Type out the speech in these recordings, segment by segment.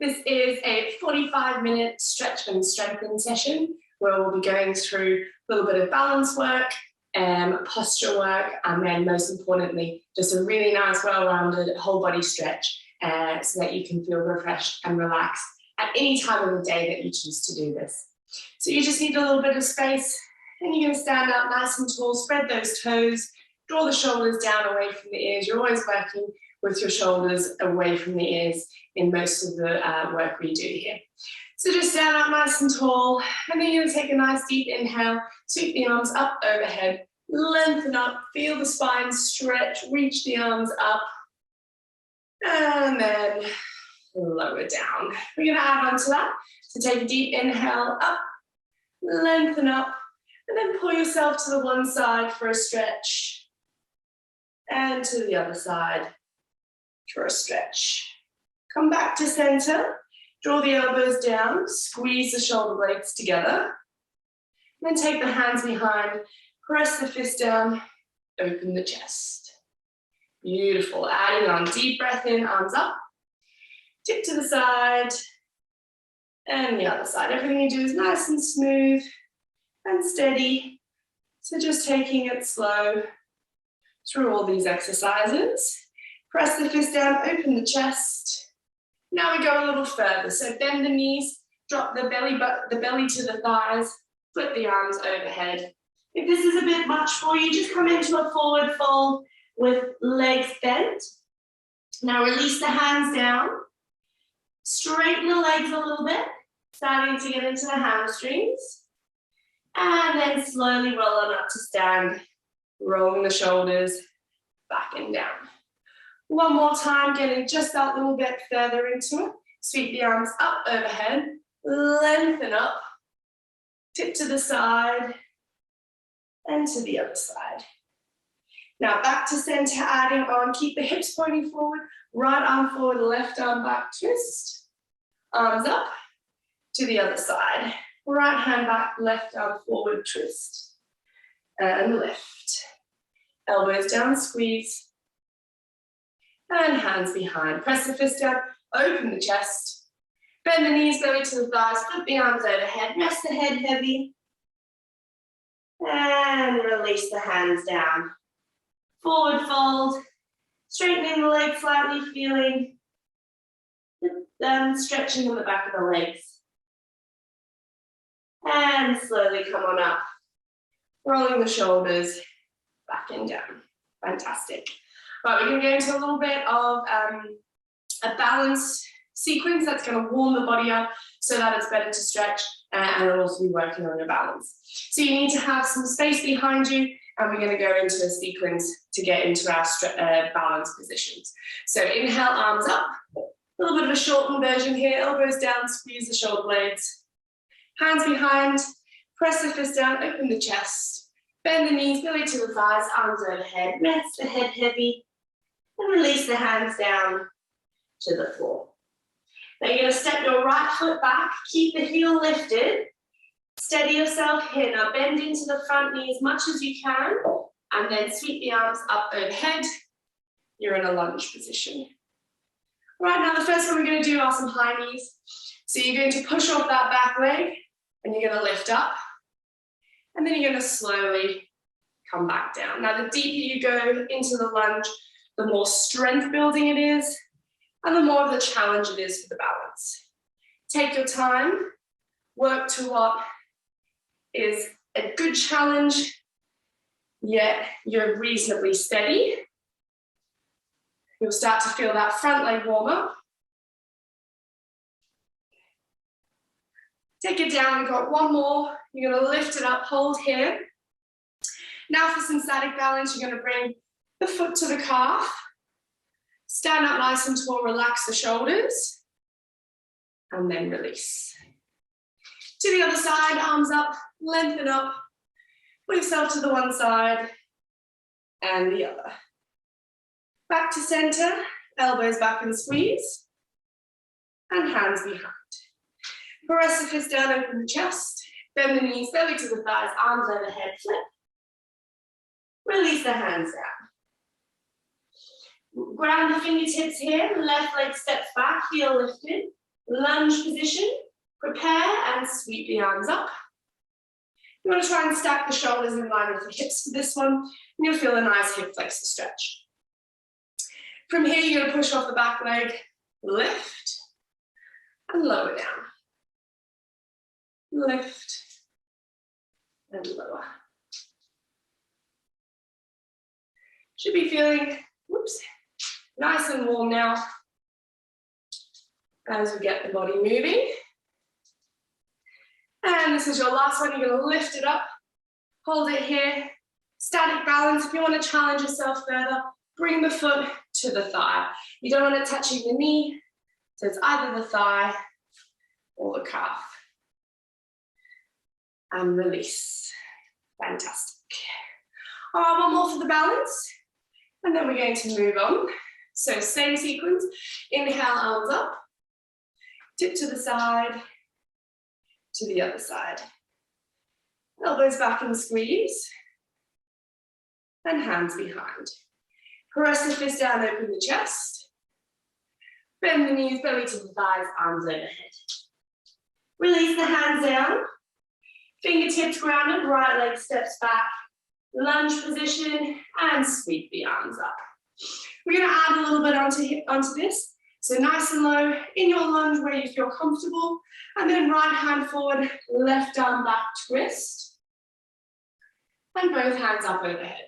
This is a 45-minute stretch and strengthen session where we'll be going through a little bit of balance work, posture work, and then most importantly, just a really nice, well-rounded whole body stretch so that you can feel refreshed and relaxed at any time of the day that you choose to do this. So you just need a little bit of space, and you're going to stand up nice and tall, spread those toes, draw the shoulders down away from the ears. You're always working with your shoulders away from the ears in most of the work we do here. So just stand up nice and tall, and then you're going to take a nice deep inhale, sweep the arms up overhead, lengthen up, feel the spine stretch, reach the arms up, and then lower down. We're going to add on to that. So take a deep inhale up, lengthen up, and then pull yourself to the one side for a stretch, and to the other side for a stretch. Come back to center, draw the elbows down, squeeze the shoulder blades together, then take the hands behind, press the fist down, open the chest. Beautiful, adding on, deep breath in, arms up, tip to the side, and the other side. Everything you do is nice and smooth and steady, so just taking it slow through all these exercises. Press the fist down, open the chest. Now we go a little further. So bend the knees, drop the belly to the thighs, flip the arms overhead. If this is a bit much for you, just come into a forward fold with legs bent. Now release the hands down. Straighten the legs a little bit, starting to get into the hamstrings. And then slowly roll on up to stand, rolling the shoulders back and down. One more time, getting just that little bit further into it. Sweep the arms up overhead, lengthen up, tip to the side, and to the other side. Now back to center, adding on, keep the hips pointing forward, right arm forward, left arm back, twist. Arms up to the other side. Right hand back, left arm forward, twist. And lift. Elbows down, squeeze. And hands behind. Press the fist down, open the chest. Bend the knees, belly to the thighs, flip the arms overhead, rest the head heavy. And release the hands down. Forward fold, straightening the legs slightly, feeling stretching on the back of the legs. And slowly come on up, rolling the shoulders back and down. Fantastic. Right, we're going to go into a little bit of a balance sequence that's going to warm the body up so that it's better to stretch and it'll also be working on your balance. So you need to have some space behind you, and we're going to go into a sequence to get into our balance positions. So inhale, arms up. A little bit of a shortened version here. Elbows down, squeeze the shoulder blades. Hands behind, press the fist down, open the chest. Bend the knees, belly to the thighs, arms overhead. Rest the head heavy. And release the hands down to the floor. Now you're going to step your right foot back, keep the heel lifted, steady yourself here. Now bend into the front knee as much as you can, and then sweep the arms up overhead. You're in a lunge position. Right, now the first one we're going to do are some high knees. So you're going to push off that back leg, and you're going to lift up, and then you're going to slowly come back down. Now the deeper you go into the lunge, the more strength building it is, and the more of the challenge it is for the balance. Take your time, work to what is a good challenge, yet you're reasonably steady. You'll start to feel that front leg warm up. Take it down, we've got one more. You're going to lift it up, hold here. Now for some static balance, you're going to bring the foot to the calf. Stand up nice and tall, relax the shoulders, and then release. To the other side, arms up, lengthen up, put yourself to the one side and the other. Back to center, elbows back and squeeze, and hands behind. Press the fist down, open the chest, bend the knees, belly to the thighs, arms overhead, flip. Release the hands down. Ground the fingertips here, left leg steps back, heel lifted. lunge position. Prepare and sweep the arms up. You want to try and stack the shoulders in line with the hips for this one, and you'll feel a nice hip flexor stretch. From here, you're going to push off the back leg, lift, and lower down. Lift, and lower. Should be feeling, nice and warm now as we get the body moving. And this is your last one. You're going to lift it up, hold it here. Static balance. If you want to challenge yourself further, bring the foot to the thigh. You don't want it touching the knee, so it's either the thigh or the calf. And release. Fantastic. All right, one more for the balance. And then we're going to move on. So same sequence. Inhale, arms up. Tip to the side. To the other side. Elbows back and squeeze. And hands behind. Press the fist down, open the chest. Bend the knees, belly to the thighs, arms overhead. Release the hands down. Fingertips grounded, right leg steps back. Lunge position and sweep the arms up. We're going to add a little bit onto this. So nice and low in your lunge where you feel comfortable. And then right hand forward, left arm back twist. And both hands up overhead.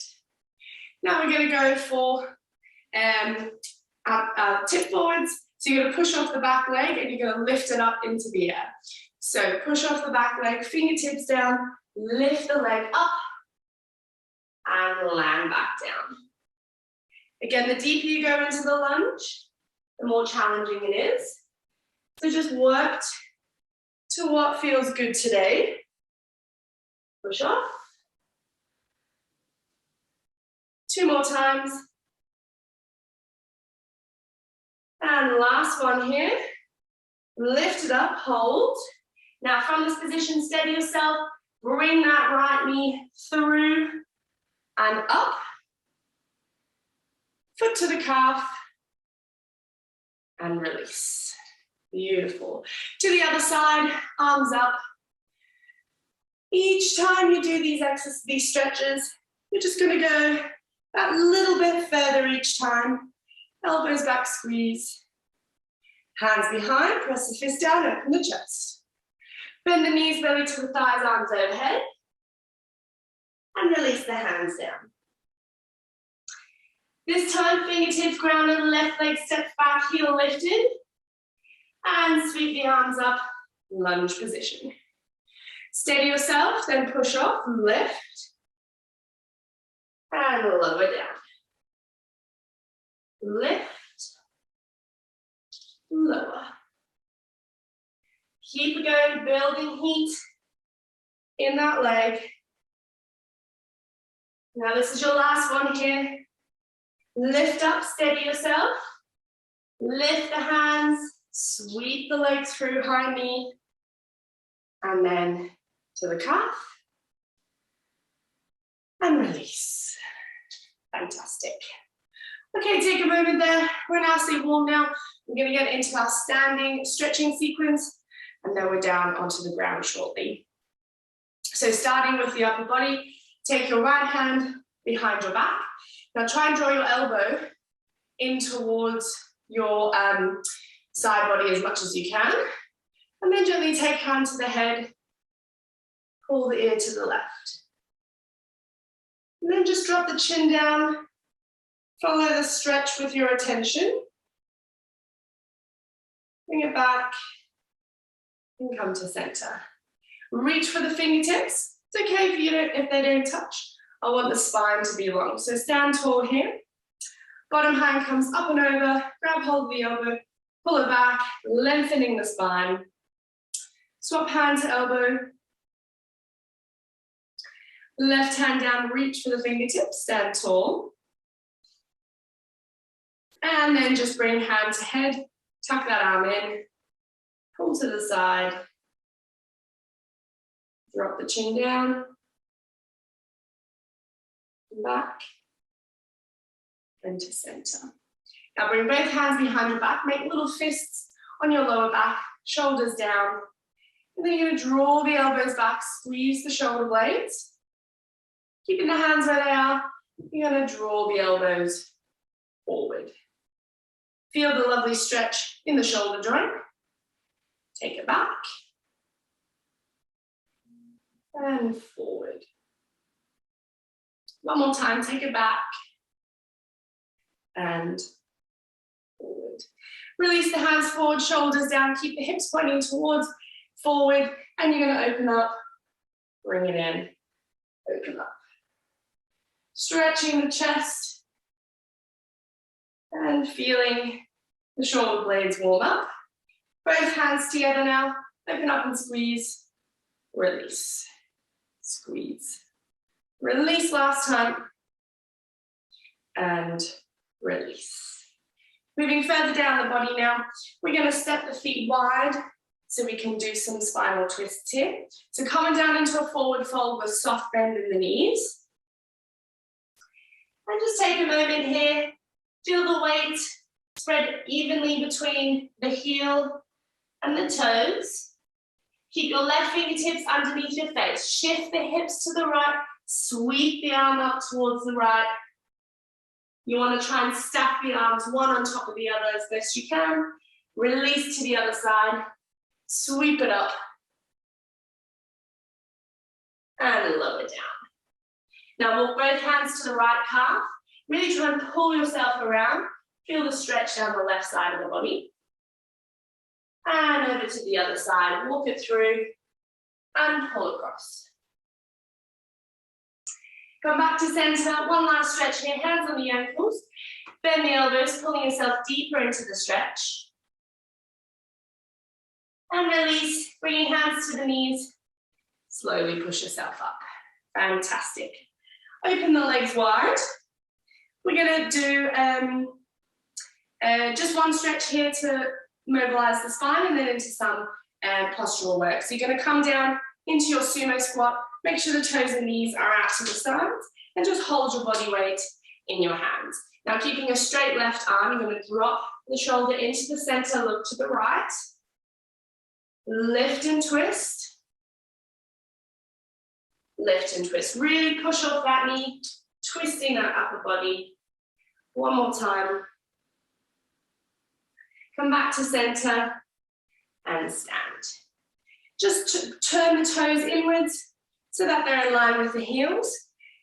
Now we're going to go for tip forwards. So you're going to push off the back leg and you're going to lift it up into the air. So push off the back leg, fingertips down, lift the leg up, and land back down. Again, the deeper you go into the lunge, the more challenging it is. So just work to what feels good today. Push off. 2 more times. And last one here. Lift it up, hold. Now from this position, steady yourself. Bring that right knee through and up. Foot to the calf. And release. Beautiful. To the other side, arms up. Each time you do these stretches, you're just going to go a little bit further each time. Elbows back, squeeze. Hands behind, press the fist down, open the chest. Bend the knees, belly to the thighs, arms overhead. And release the hands down. This time, fingertips grounded, left leg steps back, heel lifted. And sweep the arms up, lunge position. Steady yourself, then push off, lift. And lower down. Lift. Lower. Keep going, building heat in that leg. Now this is your last one here. Lift up, steady yourself. Lift the hands, sweep the legs through, high knee. And then to the calf. And release. Fantastic. Okay, take a moment there. We're nicely warm now. We're going to get into our standing stretching sequence, and then we're down onto the ground shortly. So starting with the upper body, take your right hand behind your back. Now try and draw your elbow in towards your side body as much as you can. And then gently take hand to the head, pull the ear to the left. And then just drop the chin down, follow the stretch with your attention. Bring it back and come to center. Reach for the fingertips. It's okay if they don't touch. I want the spine to be long. So stand tall here. Bottom hand comes up and over, grab hold of the elbow, pull it back, lengthening the spine. Swap hand to elbow. Left hand down, reach for the fingertips, stand tall. And then just bring hand to head, tuck that arm in, pull to the side, drop the chin down, back, and to center. Now bring both hands behind your back, make little fists on your lower back, shoulders down. And then you're going to draw the elbows back, squeeze the shoulder blades. Keeping the hands where they are, you're going to draw the elbows forward. Feel the lovely stretch in the shoulder joint. Take it back. And forward. One more time, take it back. And forward. Release the hands forward, shoulders down, keep the hips pointing towards forward, and you're going to open up, bring it in, open up. Stretching the chest and feeling the shoulder blades warm up. Both hands together now, open up and squeeze, release, squeeze. Release last time, and release. Moving further down the body now, we're going to step the feet wide so we can do some spinal twists here. So coming down into a forward fold with soft bend in the knees. And just take a moment here, feel the weight spread evenly between the heel and the toes. Keep your left fingertips underneath your face. Shift the hips to the right, sweep the arm up towards the right. You want to try and stack the arms one on top of the other as best you can. Release to the other side, sweep it up, and lower down. Now walk both hands to the right calf. Really try and pull yourself around. Feel the stretch down the left side of the body. And over to the other side. Walk it through and pull across. Come back to center. One last stretch here. Hands on the ankles. Bend the elbows, pulling yourself deeper into the stretch. And release, bringing hands to the knees. Slowly push yourself up. Fantastic. Open the legs wide. We're going to do just one stretch here to mobilize the spine and then into some postural work. So you're going to come down into your sumo squat. Make sure the toes and knees are out to the sides and just hold your body weight in your hands. Now keeping a straight left arm, you're going to drop the shoulder into the center, look to the right. Lift and twist. Lift and twist. Really push off that knee, twisting that upper body. One more time. Come back to center and stand. Just turn the toes inwards so that they're in line with the heels.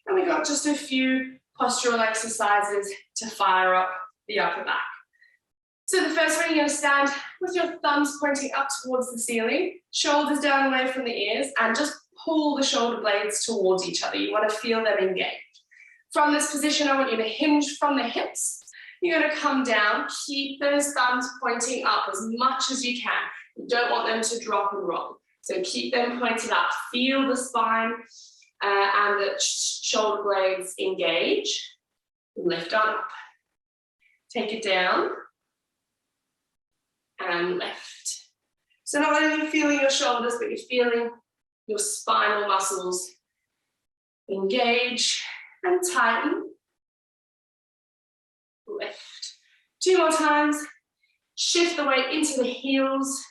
And we've got just a few postural exercises to fire up the upper back. So the first one, you're going to stand with your thumbs pointing up towards the ceiling, shoulders down away from the ears, and just pull the shoulder blades towards each other. You want to feel them engaged. From this position, I want you to hinge from the hips. You're going to come down, keep those thumbs pointing up as much as you can. You don't want them to drop and roll. So keep them pointed up. Feel the spine and the shoulder blades engage. Lift on up. Take it down. And lift. So not only feeling your shoulders, but you're feeling your spinal muscles engage and tighten. Lift. 2 more times. Shift the weight into the heels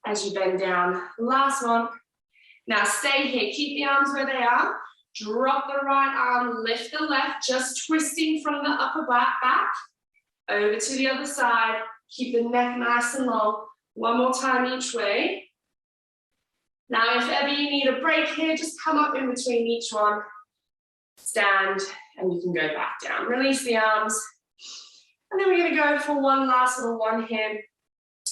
as you bend down. Last one. Now stay here. Keep the arms where they are. Drop the right arm, lift the left, just twisting from the upper back. Over to the other side. Keep the neck nice and long. One more time each way. Now, if ever you need a break here, just come up in between each one. Stand, and you can go back down. Release the arms. And then we're going to go for one last little one here.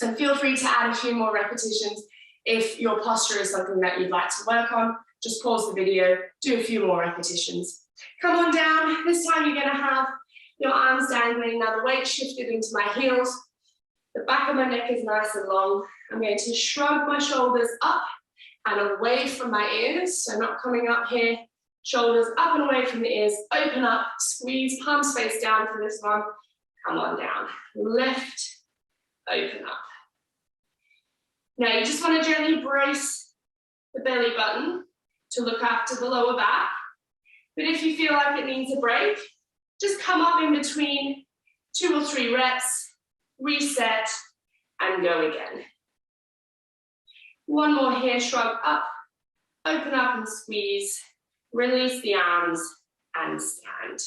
And feel free to add a few more repetitions if your posture is something that you'd like to work on. Just pause the video, do a few more repetitions. Come on down. This time you're going to have your arms dangling. Now the weight shifted into my heels. The back of my neck is nice and long. I'm going to shrug my shoulders up and away from my ears. So not coming up here. Shoulders up and away from the ears. Open up, squeeze, palms face down for this one. Come on down. Lift, open up. Now you just want to gently brace the belly button to look after the lower back. But if you feel like it needs a break, just come up in between 2 or 3 reps, reset, and go again. One more here, shrug up, open up and squeeze, release the arms and stand.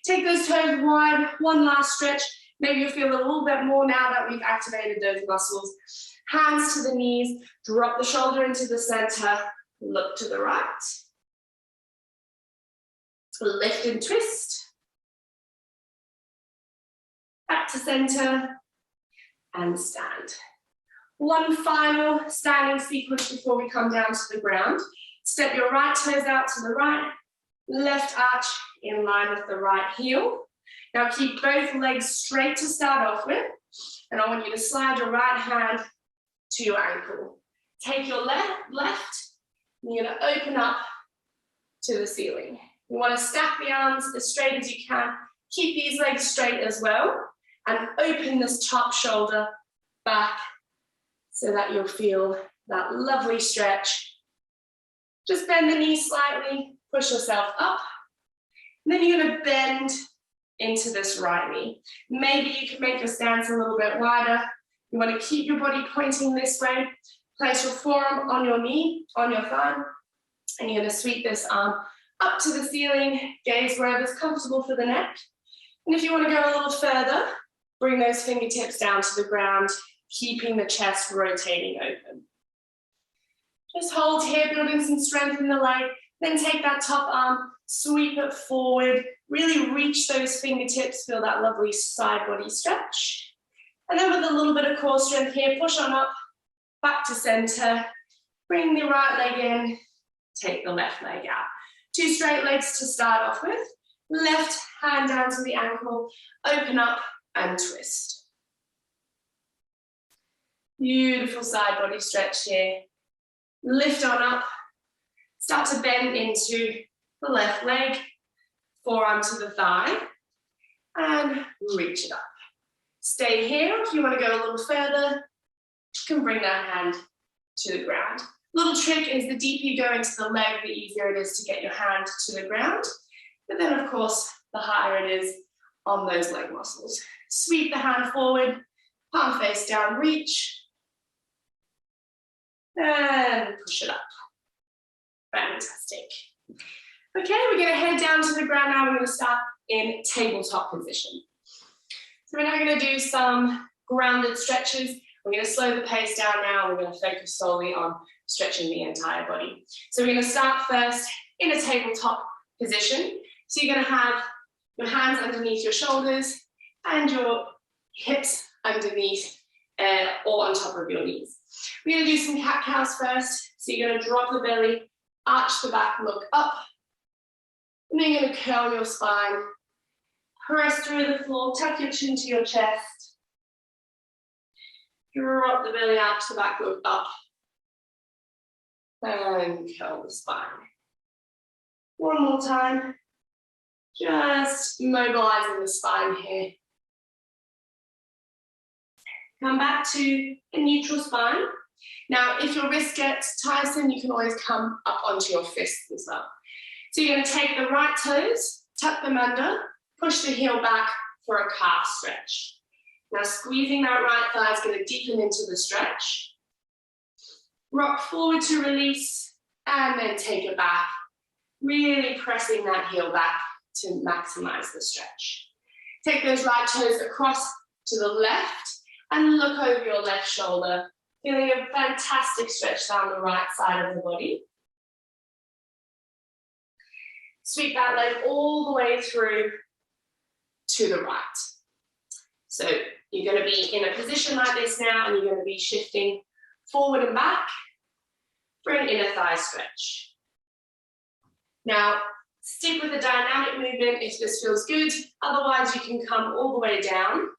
Take those toes wide, one last stretch. Maybe you'll feel a little bit more now that we've activated those muscles. Hands to the knees, drop the shoulder into the center, look to the right. Lift and twist. Back to center and stand. One final standing sequence before we come down to the ground. Step your right toes out to the right, left arch in line with the right heel. Now keep both legs straight to start off with, and I want you to slide your right hand to your ankle. Take your left, and you're gonna open up to the ceiling. You wanna stack the arms as straight as you can. Keep these legs straight as well, and open this top shoulder back so that you'll feel that lovely stretch. Just bend the knees slightly, push yourself up. And then you're gonna bend into this right knee. Maybe you can make your stance a little bit wider. You wanna keep your body pointing this way. Place your forearm on your knee, on your thigh, and you're gonna sweep this arm up to the ceiling, gaze wherever's comfortable for the neck. And if you wanna go a little further, bring those fingertips down to the ground, keeping the chest rotating open. Just hold here, building some strength in the leg. Then take that top arm, sweep it forward, really reach those fingertips, feel that lovely side body stretch. And then with a little bit of core strength here, push on up, back to center, bring the right leg in, take the left leg out. Two straight legs to start off with. Left hand down to the ankle, open up and twist. Beautiful side body stretch here. Lift on up, start to bend into the left leg, forearm to the thigh, and reach it up. Stay here. If you want to go a little further, you can bring that hand to the ground. Little trick is the deeper you go into the leg, the easier it is to get your hand to the ground. But then, of course, the higher it is on those leg muscles. Sweep the hand forward, palm face down, reach, and push it up. Fantastic. Okay, we're going to head down to the ground now. We're going to start in tabletop position. So we're now going to do some grounded stretches. We're going to slow the pace down now. We're going to focus solely on stretching the entire body. So we're going to start first in a tabletop position. So you're going to have your hands underneath your shoulders and your hips underneath or on top of your knees. We're going to do some cat-cows first. So you're going to drop the belly, arch the back, look up. And then you're going to curl your spine, press through the floor, tuck your chin to your chest. Drop the belly out to the back, look up. And curl the spine. One more time. Just mobilizing the spine here. Come back to a neutral spine. Now, if your wrist gets tiresome, you can always come up onto your fists as well. So you're going to take the right toes, tuck them under, push the heel back for a calf stretch. Now, squeezing that right thigh is going to deepen into the stretch. Rock forward to release, and then take it back, really pressing that heel back to maximize the stretch. Take those right toes across to the left, and look over your left shoulder, feeling a fantastic stretch down the right side of the body. Sweep that leg all the way through to the right. So you're going to be in a position like this now, and you're going to be shifting forward and back for an inner thigh stretch. Now, stick with the dynamic movement if this feels good. Otherwise, you can come all the way down.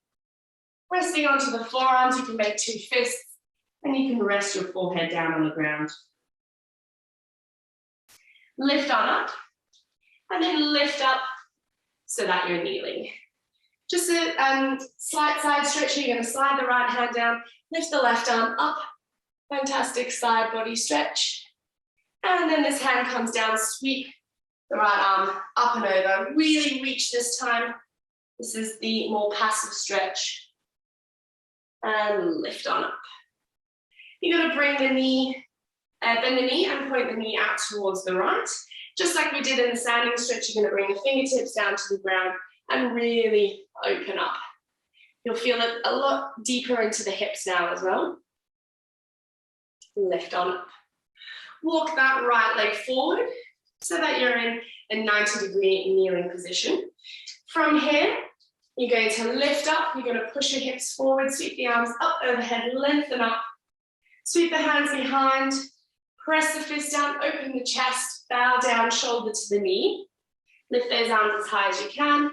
Resting onto the forearms, you can make two fists, and you can rest your forehead down on the ground. Lift on up, and then lift up so that you're kneeling. Just a slight side stretch. You're going to slide the right hand down, lift the left arm up. Fantastic side body stretch. And then this hand comes down, sweep the right arm up and over. Really reach this time. This is the more passive stretch. And lift on up. You're going to bring the knee, bend the knee and point the knee out towards the right. Just like we did in the standing stretch, you're going to bring the fingertips down to the ground and really open up. You'll feel it a lot deeper into the hips now as well. Lift on up. Walk that right leg forward so that you're in a 90-degree kneeling position. From here, you're going to lift up, you're going to push your hips forward, sweep the arms up overhead, lengthen up, sweep the hands behind, press the fists down, open the chest, bow down, shoulder to the knee, lift those arms as high as you can,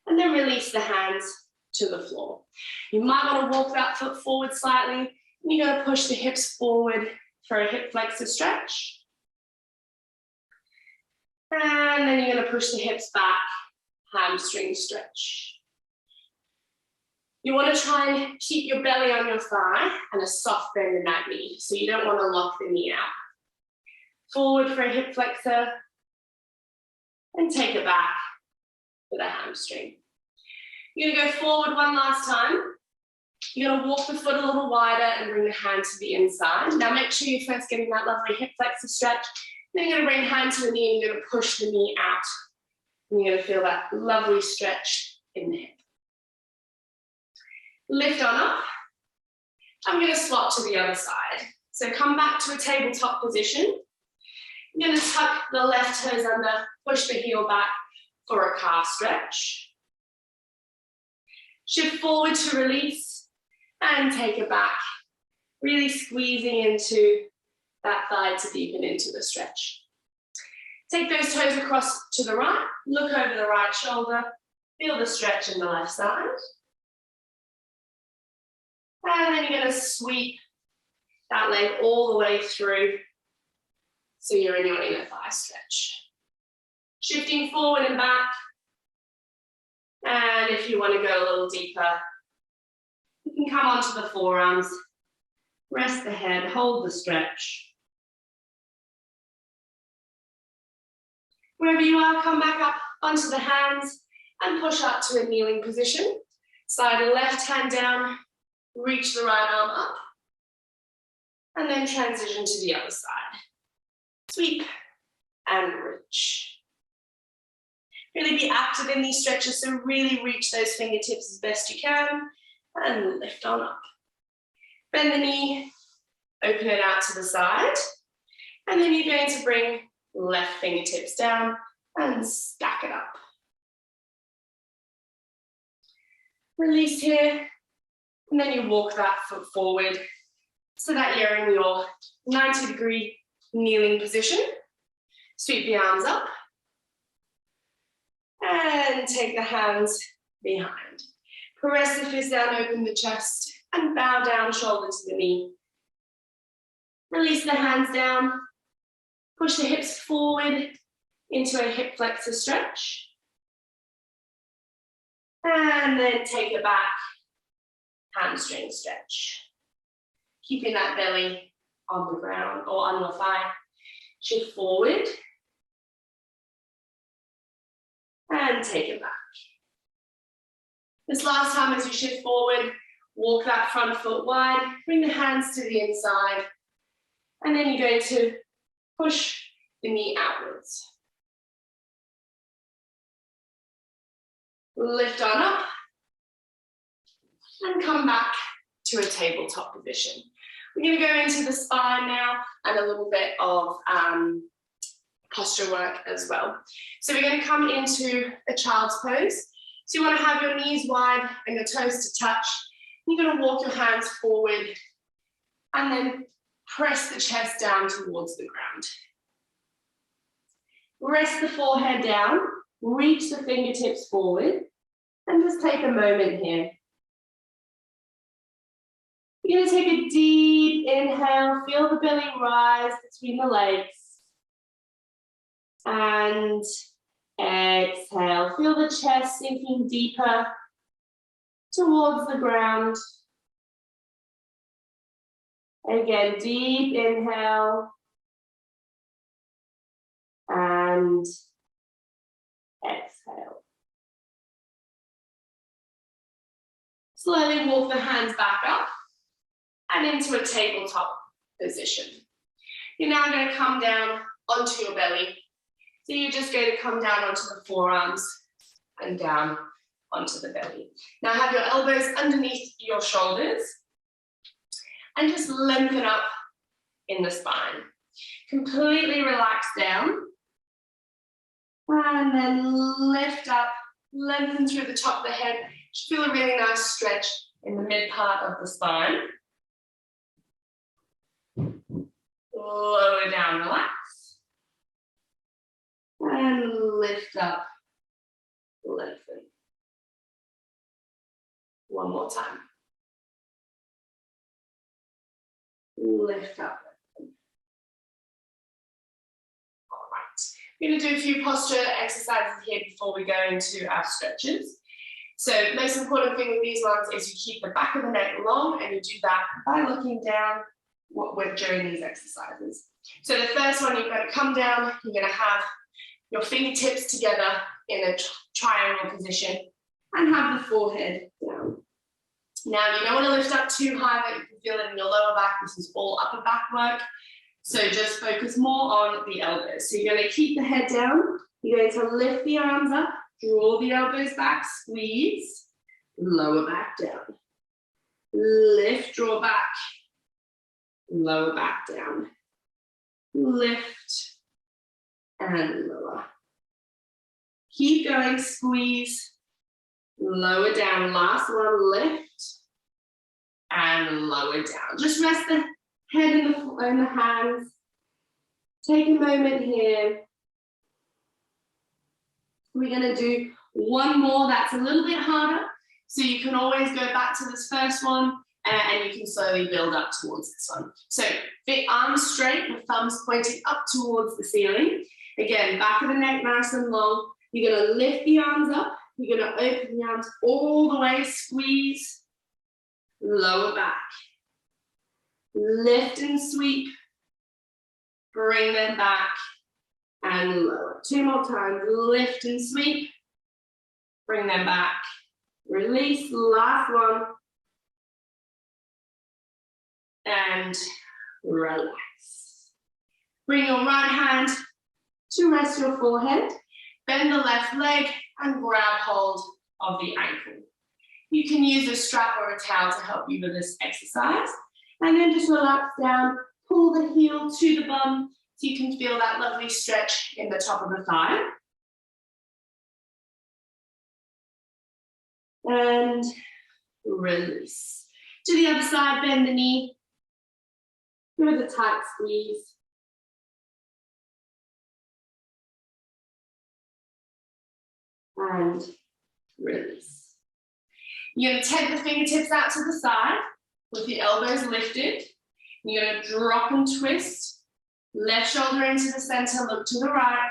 and then release the hands to the floor. You might want to walk that foot forward slightly, and you're going to push the hips forward for a hip flexor stretch. And then you're going to push the hips back, hamstring stretch. You want to try and keep your belly on your thigh and a soft bend in that knee, so you don't want to lock the knee out. Forward for a hip flexor, and take it back for the hamstring. You're going to go forward one last time. You're going to walk the foot a little wider and bring the hand to the inside. Now make sure you're first getting that lovely hip flexor stretch. Then you're going to bring the hand to the knee and you're going to push the knee out. And you're going to feel that lovely stretch in the hip. Lift on up. I'm going to swap to the other side. So come back to a tabletop position. You're going to tuck the left toes under, push the heel back for a calf stretch. Shift forward to release and take it back. Really squeezing into that thigh to deepen into the stretch. Take those toes across to the right, look over the right shoulder, feel the stretch in the left side. And then you're going to sweep that leg all the way through so you're in your inner thigh stretch. Shifting forward and back. And if you want to go a little deeper, you can come onto the forearms, rest the head, hold the stretch. Wherever you are, come back up onto the hands and push up to a kneeling position. Slide the left hand down, reach the right arm up, and then transition to the other side. Sweep and reach. Really be active in these stretches, so really reach those fingertips as best you can and lift on up. Bend the knee, open it out to the side, and then you're going to bring left fingertips down and stack it up. Release here, and then you walk that foot forward so that you're in your 90-degree kneeling position. Sweep the arms up. And take the hands behind. Press the fist down, open the chest, and bow down, shoulder to the knee. Release the hands down. Push the hips forward into a hip flexor stretch. And then take it back, hamstring stretch. Keeping that belly on the ground or on your thigh. Shift forward. And take it back. This last time as you shift forward, walk that front foot wide, bring the hands to the inside, and then you're going to push the knee outwards. Lift on up, and come back to a tabletop position. We're going to go into the spine now and a little bit of posture work as well. So we're going to come into a child's pose. So you want to have your knees wide and your toes to touch. You're going to walk your hands forward and then press the chest down towards the ground. Rest the forehead down, reach the fingertips forward, and just take a moment here. You're going to take a deep inhale, feel the belly rise between the legs. And exhale, feel the chest sinking deeper towards the ground. Again, deep inhale and exhale. Slowly walk the hands back up and into a tabletop position. You're now going to come down onto your belly. So you're just going to come down onto the forearms and down onto the belly. Now have your elbows underneath your shoulders and just lengthen up in the spine. Completely relax down and then lift up, lengthen through the top of the head. Just feel a really nice stretch in the mid part of the spine. Lower down, relax. And lift up, lengthen. One more time. Lift up. All right. We're going to do a few posture exercises here before we go into our stretches. So most important thing with these ones is you keep the back of the neck long, and you do that by looking down during these exercises. So the first one, you're going to come down, you're going to have your fingertips together in a triangle position and have the forehead down. Now, you don't want to lift up too high that you can feel it in your lower back. This is all upper back work. So just focus more on the elbows. So you're going to keep the head down. You're going to lift the arms up, draw the elbows back, squeeze, lower back down. Lift, draw back, lower back down. Lift and lower. Keep going, squeeze, lower down. Last one, lift and lower down. Just rest the head in the hands. Take a moment here. We're going to do one more that's a little bit harder. So you can always go back to this first one and you can slowly build up towards this one. So arms straight, the thumbs pointing up towards the ceiling. Again, back of the neck nice and long. You're going to lift the arms up. You're going to open the arms all the way, squeeze, lower back. Lift and sweep. Bring them back and lower. Two more times. Lift and sweep. Bring them back. Release. Last one. And relax. Bring your right hand to rest your forehead. Bend the left leg and grab hold of the ankle. You can use a strap or a towel to help you with this exercise. And then just relax down, pull the heel to the bum so you can feel that lovely stretch in the top of the thigh. And release. To the other side, bend the knee. Give it a tight squeeze. And release. You're going to take the fingertips out to the side with the elbows lifted. You're going to drop and twist. Left shoulder into the center, look to the right.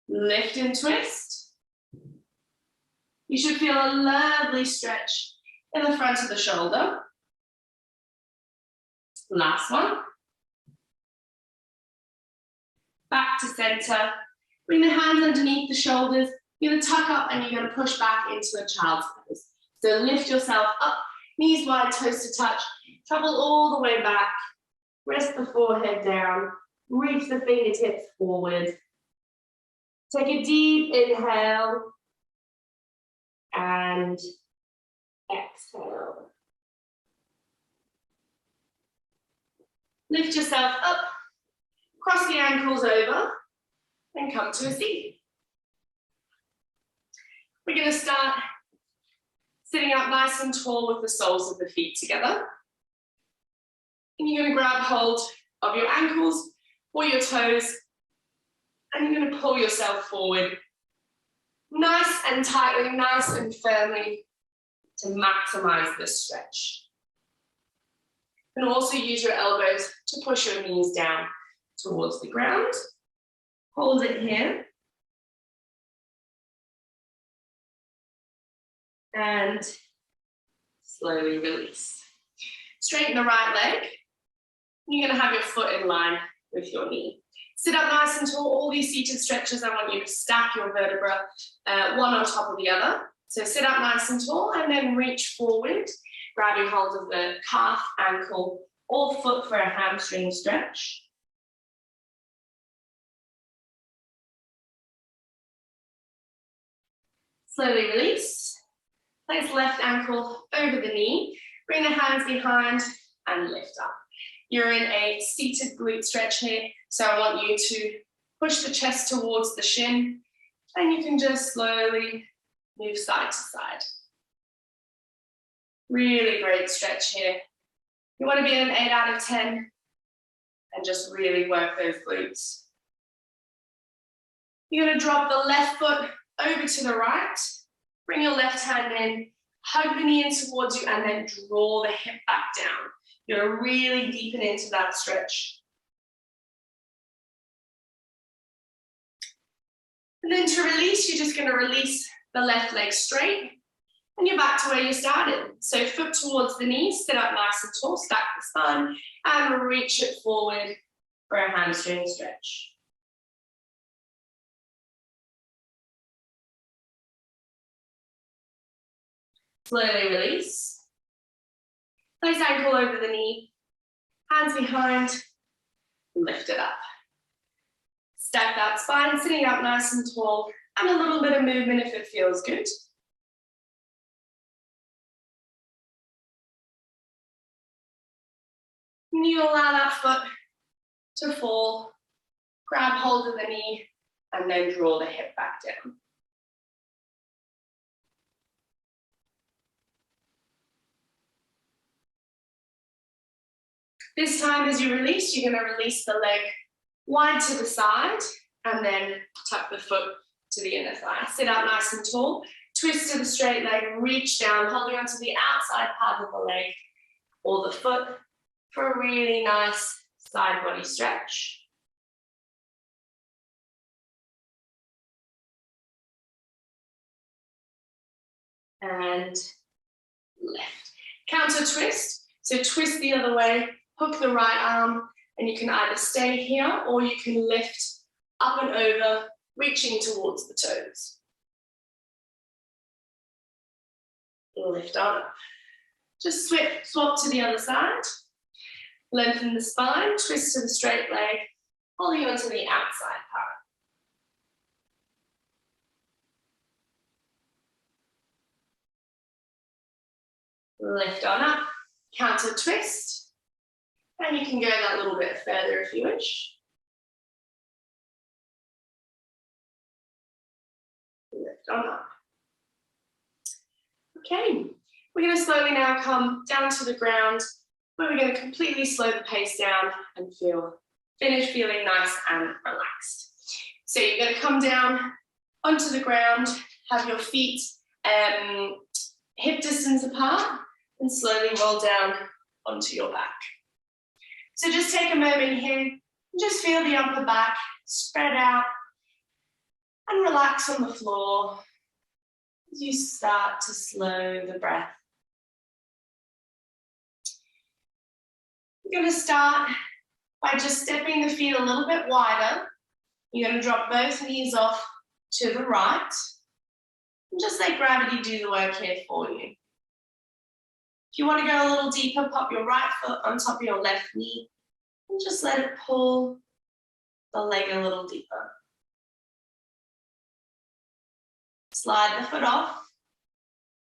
Lift and twist. You should feel a lovely stretch in the front of the shoulder. Last one. Back to center. Bring the hands underneath the shoulders. You're going to tuck up and you're going to push back into a child's pose. So lift yourself up, knees wide, toes to touch. Travel all the way back. Rest the forehead down. Reach the fingertips forward. Take a deep inhale. And exhale. Lift yourself up. Cross the ankles over. And come to a seat. We're going to start sitting up nice and tall with the soles of the feet together. And you're going to grab hold of your ankles or your toes, and you're going to pull yourself forward nice and tightly, nice and firmly to maximize this stretch. And also use your elbows to push your knees down towards the ground. Hold it here. And slowly release. Straighten the right leg. You're going to have your foot in line with your knee. Sit up nice and tall. All these seated stretches, I want you to stack your vertebra one on top of the other. So sit up nice and tall and then reach forward. Grabbing hold of the calf, ankle, or foot for a hamstring stretch. Slowly release. Place left ankle over the knee. Bring the hands behind and lift up. You're in a seated glute stretch here, so I want you to push the chest towards the shin, and you can just slowly move side to side. Really great stretch here. You want to be an 8 out of 10 and just really work those glutes. You're going to drop the left foot over to the right. Bring your left hand in, hug the knee in towards you, and then draw the hip back down. You're going to really deepen into that stretch. And then to release, you're just going to release the left leg straight, and you're back to where you started. So foot towards the knee, sit up nice and tall, stack the spine, and reach it forward for a hamstring stretch. Slowly release. Place ankle over the knee, hands behind, lift it up. Stack that spine, sitting up nice and tall, and a little bit of movement if it feels good. And you allow that foot to fall, grab hold of the knee, and then draw the hip back down. This time as you release, you're going to release the leg wide to the side and then tuck the foot to the inner thigh. Sit up nice and tall, twist to the straight leg, reach down, holding onto the outside part of the leg or the foot for a really nice side body stretch. And left. Counter twist. So twist the other way, hook the right arm, and you can either stay here or you can lift up and over, reaching towards the toes. Lift on up. Just swap to the other side. Lengthen the spine, twist to the straight leg, holding onto the outside part. Lift on up, counter twist, and you can go that little bit further if you wish. Lift on up. Okay, we're going to slowly now come down to the ground, where we're going to completely slow the pace down and finish feeling nice and relaxed. So you're going to come down onto the ground, have your feet hip distance apart, and slowly roll down onto your back. So just take a moment here and just feel the upper back spread out and relax on the floor as you start to slow the breath. You're going to start by just stepping the feet a little bit wider. You're going to drop both knees off to the right and just let gravity do the work here for you. If you want to go a little deeper, pop your right foot on top of your left knee and just let it pull the leg a little deeper. Slide the foot off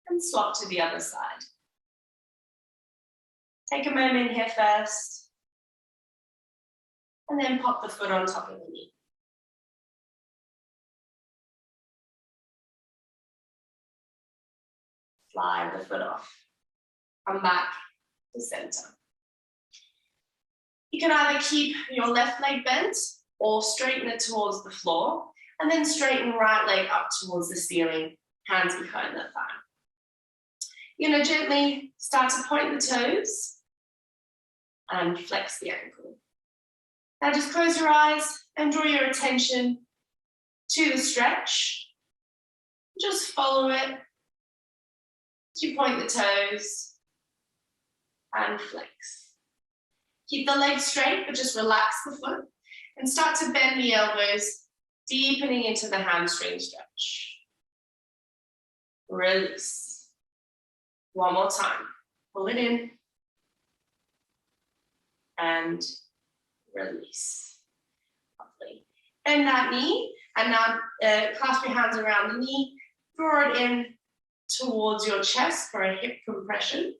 and swap to the other side. Take a moment here first and then pop the foot on top of the knee. Slide the foot off. Come back to center. You can either keep your left leg bent or straighten it towards the floor and then straighten right leg up towards the ceiling, hands behind the thigh. You're going to gently start to point the toes and flex the ankle. Now just close your eyes and draw your attention to the stretch. Just follow it as you point the toes and flex. Keep the legs straight, but just relax the foot and start to bend the elbows, deepening into the hamstring stretch. Release. One more time. Pull it in. and release. Lovely. Bend that knee and now clasp your hands around the knee, draw it in towards your chest for a hip compression.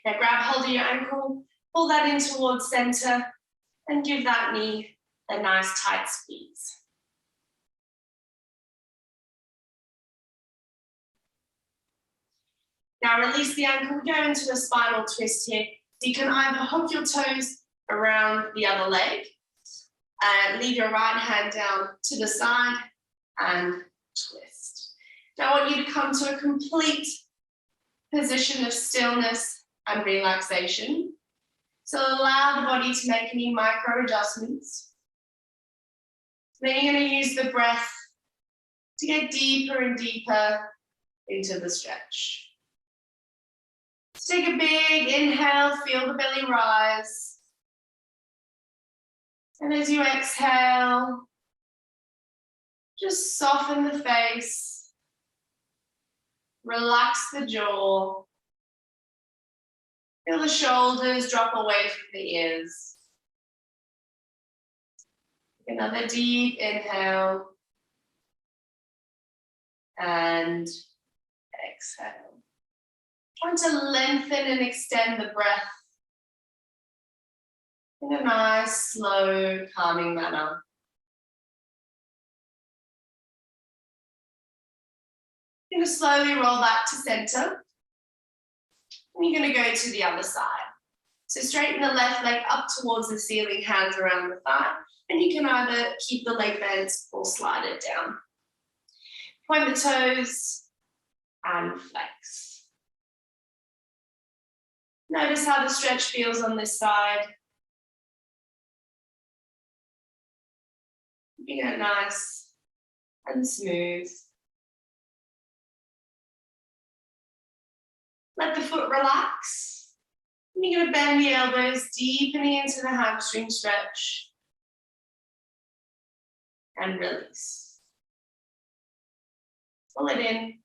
Now grab hold of your ankle, pull that in towards center and give that knee a nice tight squeeze. Now release the ankle, go into a spinal twist here. So you can either hook your toes around the other leg and leave your right hand down to the side and twist. Now I want you to come to a complete position of stillness and relaxation. So allow the body to make any micro adjustments. Then you're going to use the breath to get deeper and deeper into the stretch. So take a big inhale, feel the belly rise. And as you exhale, just soften the face, relax the jaw, feel the shoulders drop away from the ears. Another deep inhale and exhale. Trying to lengthen and extend the breath in a nice, slow, calming manner. You're going to slowly roll back to center. And you're going to go to the other side. So straighten the left leg up towards the ceiling, hands around the thigh. And you can either keep the leg bent or slide it down. Point the toes and flex. Notice how the stretch feels on this side. Keeping it nice and smooth. Let the foot relax. And you're going to bend the elbows, deepening into the hamstring stretch. And release. Pull it in.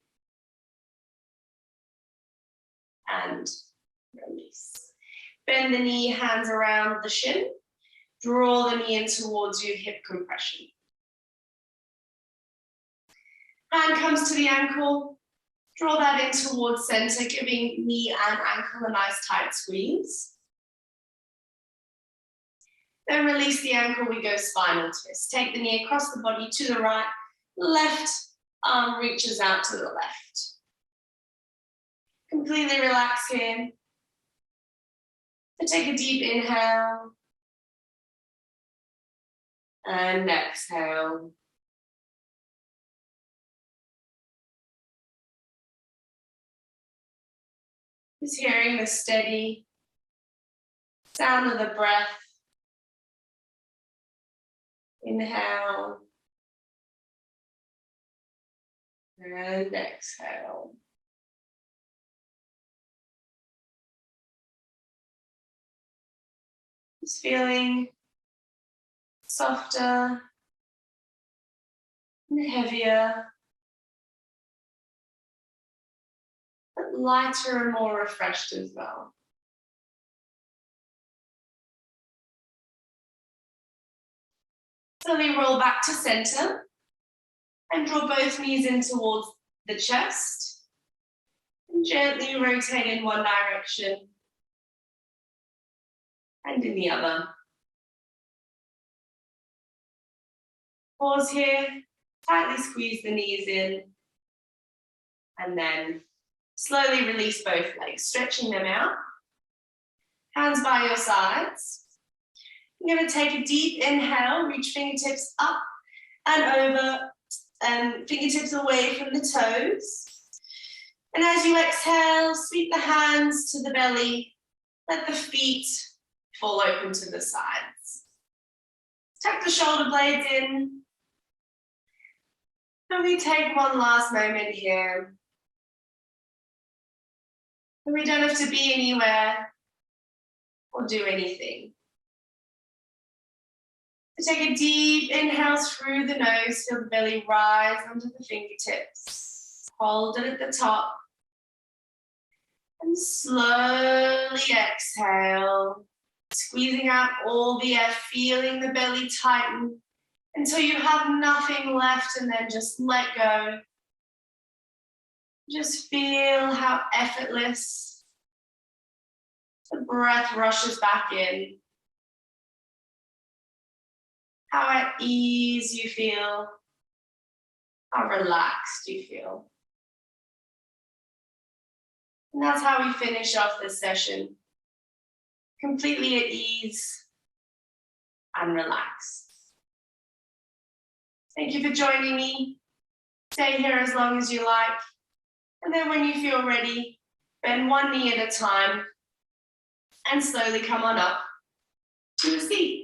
And release. Bend the knee, hands around the shin. Draw the knee in towards you, hip compression. Hand comes to the ankle. Draw that in towards center, giving knee and ankle a nice tight squeeze. Then release the ankle, we go spinal twist. Take the knee across the body to the right, left arm reaches out to the left. Completely relax here. So take a deep inhale. And exhale. Just hearing the steady sound of the breath. Inhale. And exhale. Just feeling softer and heavier, but lighter and more refreshed as well. Slowly roll back to center and draw both knees in towards the chest and gently rotate in one direction and in the other. Pause here, tightly squeeze the knees in, and then slowly release both legs, stretching them out. Hands by your sides. You're going to take a deep inhale, reach fingertips up and over, fingertips away from the toes. And as you exhale, sweep the hands to the belly, let the feet fall open to the sides. Tuck the shoulder blades in. And we take one last moment here. And we don't have to be anywhere or do anything. So take a deep inhale through the nose, feel the belly rise under the fingertips. Hold it at the top. And slowly exhale, squeezing out all the air, feeling the belly tighten until you have nothing left, and then just let go. Just feel how effortless the breath rushes back in. How at ease you feel, how relaxed you feel. And that's how we finish off this session. Completely at ease and relaxed. Thank you for joining me. Stay here as long as you like. And then when you feel ready, bend one knee at a time and slowly come on up to a seat.